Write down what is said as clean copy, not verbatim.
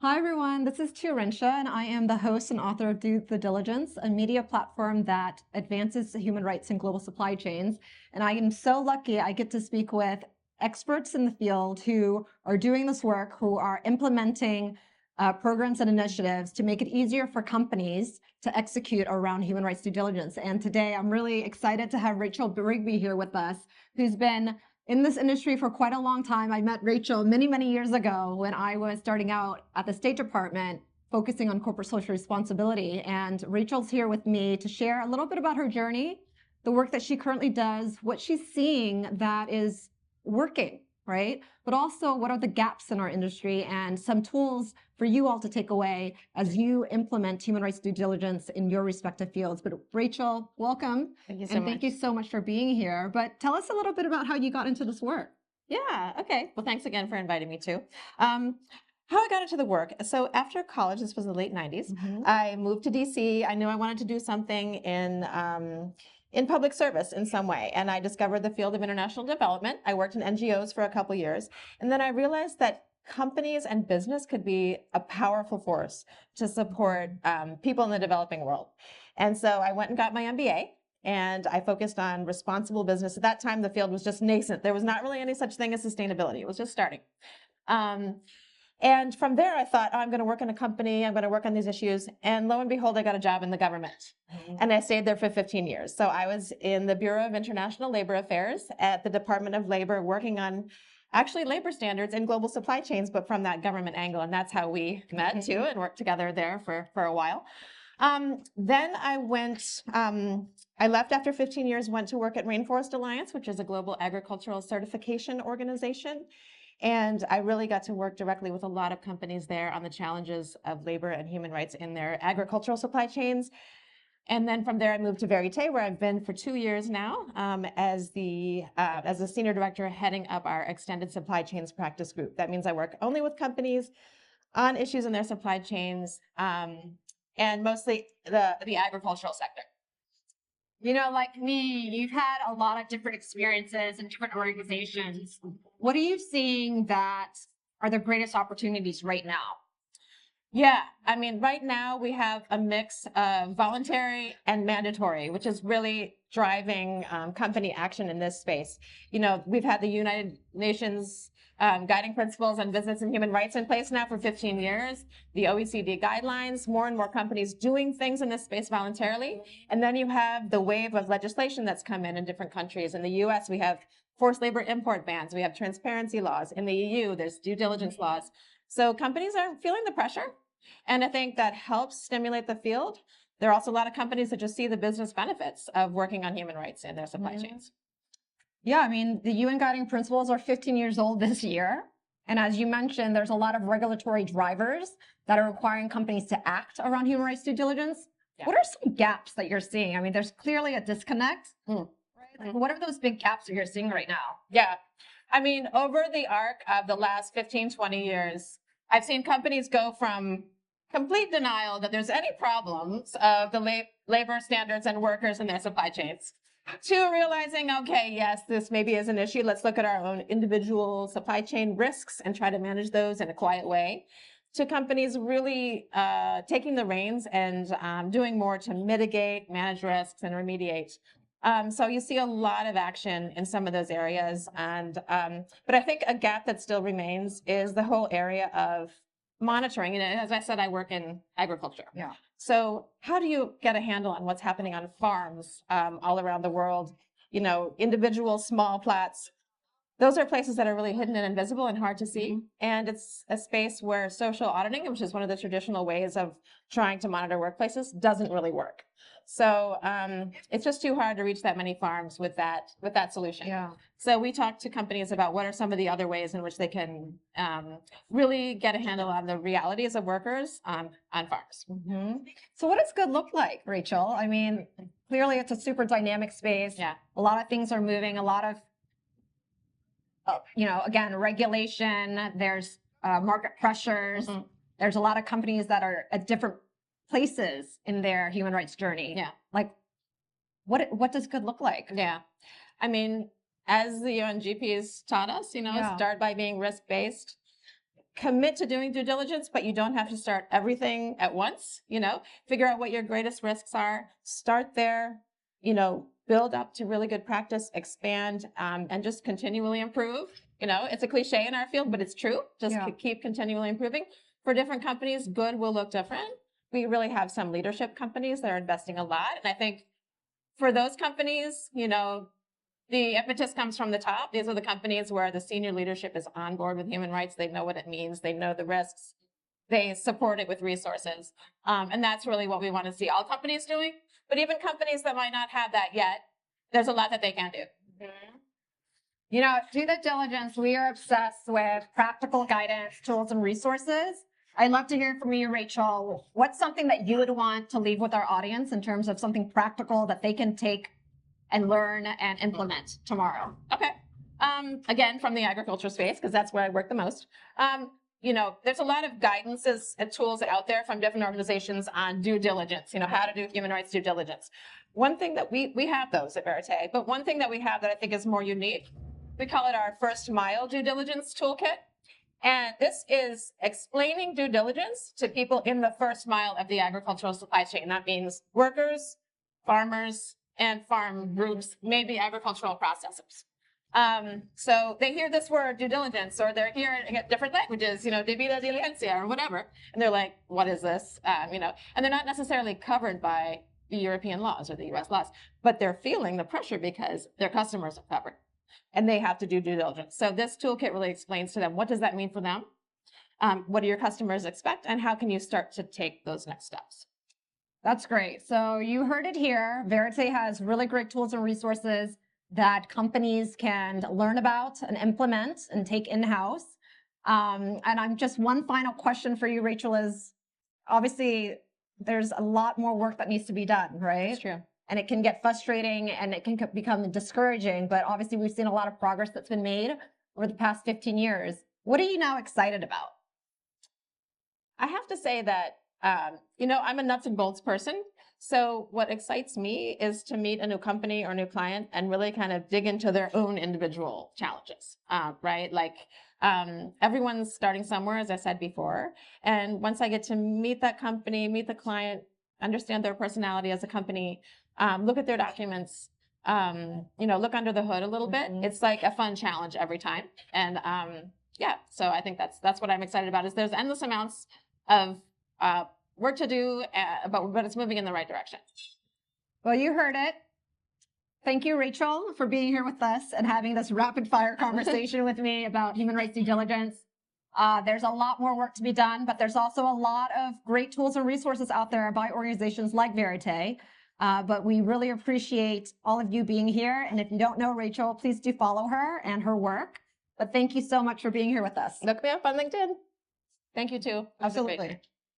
Hi, everyone. This is Rinsha, and I am the host and author of Due Diligence, a media platform that advances human rights in global supply chains. And I am so lucky I get to speak with experts in the field who are doing this work, who are implementing programs and initiatives to make it easier for companies to execute around human rights due diligence. And today I'm really excited to have Rachel Rigby here with us, who's been in this industry for quite a long time. I met Rachel many, many years ago when I was starting out at the State Department, focusing on corporate social responsibility. And Rachel's here with me to share a little bit about her journey, the work that she currently does, what she's seeing that is working, right? But also what are the gaps in our industry and some tools for you all to take away as you implement human rights due diligence in your respective fields. But Rachel, welcome. Thank you so And much. thank you so much for being here. But tell us a little bit about how you got into this work. Yeah, okay. Well, thanks again for inviting me too. How I got into the work. So after college, this was the late 90s, I moved to DC. I knew I wanted to do something in public service in some way. And I discovered the field of international development. I worked in NGOs for a couple years. And then I realized that companies and business could be a powerful force to support people in the developing world. And so I went and got my MBA. And I focused on responsible business. At that time, the field was just nascent. There was not really any such thing as sustainability. It was just starting. And from there, I thought, oh, I'm going to work in a company. I'm going to work on these issues. And lo and behold, I got a job in the government. And I stayed there for 15 years. So I was in the Bureau of International Labor Affairs at the Department of Labor, working on actually labor standards in global supply chains, but from that government angle. And that's how we met too and worked together there for a while. Then I left after 15 years, went to work at Rainforest Alliance, which is a global agricultural certification organization. And I really got to work directly with a lot of companies there on the challenges of labor and human rights in their agricultural supply chains. And then from there, I moved to Verité, where I've been for 2 years now, as the senior director heading up our extended supply chains practice group. That means I work only with companies on issues in their supply chains, and mostly the agricultural sector. You know, like me, you've had a lot of different experiences in different organizations. What are you seeing that are the greatest opportunities right now? Yeah, I mean, right now we have a mix of voluntary and mandatory, which is really driving company action in this space. You know, we've had the United Nations guiding principles on business and human rights in place now for 15 years, the OECD guidelines, more and more companies doing things in this space voluntarily. And then you have the wave of legislation that's come in different countries. In the US, we have forced labor import bans. We have transparency laws. In the EU, there's due diligence laws. So companies are feeling the pressure, and I think that helps stimulate the field. There are also a lot of companies that just see the business benefits of working on human rights in their supply chains. Yeah, I mean, the UN guiding principles are 15 years old this year. And as you mentioned, there's a lot of regulatory drivers that are requiring companies to act around human rights due diligence. Yeah. What are some gaps that you're seeing? I mean, there's clearly a disconnect. Right? Like, what are those big gaps that you're seeing right now? Yeah. I mean, over the arc of the last 15, 20 years, I've seen companies go from complete denial that there's any problems of the labor standards and workers in their supply chains to realizing, okay, yes, this maybe is an issue. Let's look at our own individual supply chain risks and try to manage those in a quiet way, to companies really taking the reins and doing more to mitigate, manage risks, and remediate. So you see a lot of action in some of those areas. But I think a gap that still remains is the whole area of monitoring. You know, as I said, I work in agriculture. Yeah. So how do you get a handle on what's happening on farms all around the world? You know, individual small plats. Those are places that are really hidden and invisible and hard to see. And it's a space where social auditing, which is one of the traditional ways of trying to monitor workplaces, doesn't really work. So it's just too hard to reach that many farms with that solution. Yeah. So we talk to companies about what are some of the other ways in which they can really get a handle on the realities of workers on farms. So what does good look like, Rachel? I mean, clearly it's a super dynamic space. Yeah. A lot of things are moving, a lot of, again, regulation, there's market pressures. There's a lot of companies that are at different places in their human rights journey. Yeah. Like, what does good look like? Yeah. I mean, as the UNGPs taught us, start by being risk-based. commit to doing due diligence, but you don't have to start everything at once. Figure out what your greatest risks are, start there, build up to really good practice, expand, and just continually improve. It's a cliche in our field, but it's true. Just keep continually improving. For different companies, good will look different. We really have some leadership companies that are investing a lot. And I think for those companies, the impetus comes from the top. These are the companies where the senior leadership is on board with human rights. They know what it means. They know the risks. They support it with resources. And that's really what we want to see all companies doing. But even companies that might not have that yet, there's a lot that they can do. Mm-hmm. Due diligence, we are obsessed with practical guidance, tools, and resources. I'd love to hear from you, Rachel. What's something that you would want to leave with our audience in terms of something practical that they can take and learn and implement tomorrow? Okay. Again, from the agriculture space, because that's where I work the most. There's a lot of guidances and tools out there from different organizations on due diligence, how to do human rights due diligence. One thing that we have those at Verité, but one thing that we have that I think is more unique, we call it our first mile due diligence toolkit. And this is explaining due diligence to people in the first mile of the agricultural supply chain. That means workers, farmers, and farm groups, maybe agricultural processors. So they hear this word due diligence, or they're hearing it in different languages, debida diligencia or whatever. And they're like, what is this? And they're not necessarily covered by the European laws or the US laws, but they're feeling the pressure because their customers are covered and they have to do due diligence. So this toolkit really explains to them, what does that mean for them? What do your customers expect? And how can you start to take those next steps? That's great. So you heard it here. Verité has really great tools and resources that companies can learn about and implement and take in-house. And I'm just one final question for you, Rachel, is obviously there's a lot more work that needs to be done, right? That's true. And it can get frustrating and it can become discouraging, but obviously we've seen a lot of progress that's been made over the past 15 years. What are you now excited about? I have to say that I'm a nuts and bolts person. So what excites me is to meet a new company or new client and really kind of dig into their own individual challenges, right? Like everyone's starting somewhere, as I said before. And once I get to meet that company, meet the client, understand their personality as a company, look at their documents, look under the hood a little bit. It's like a fun challenge every time. And so I think that's what I'm excited about, is there's endless amounts of work to do, but it's moving in the right direction. Well, you heard it. Thank you, Rachel, for being here with us and having this rapid fire conversation with me about human rights due diligence. There's a lot more work to be done, but there's also a lot of great tools and resources out there by organizations like Verité. But we really appreciate all of you being here. And if you don't know Rachel, please do follow her and her work. But thank you so much for being here with us. Look me up on LinkedIn. Thank you too. Absolutely.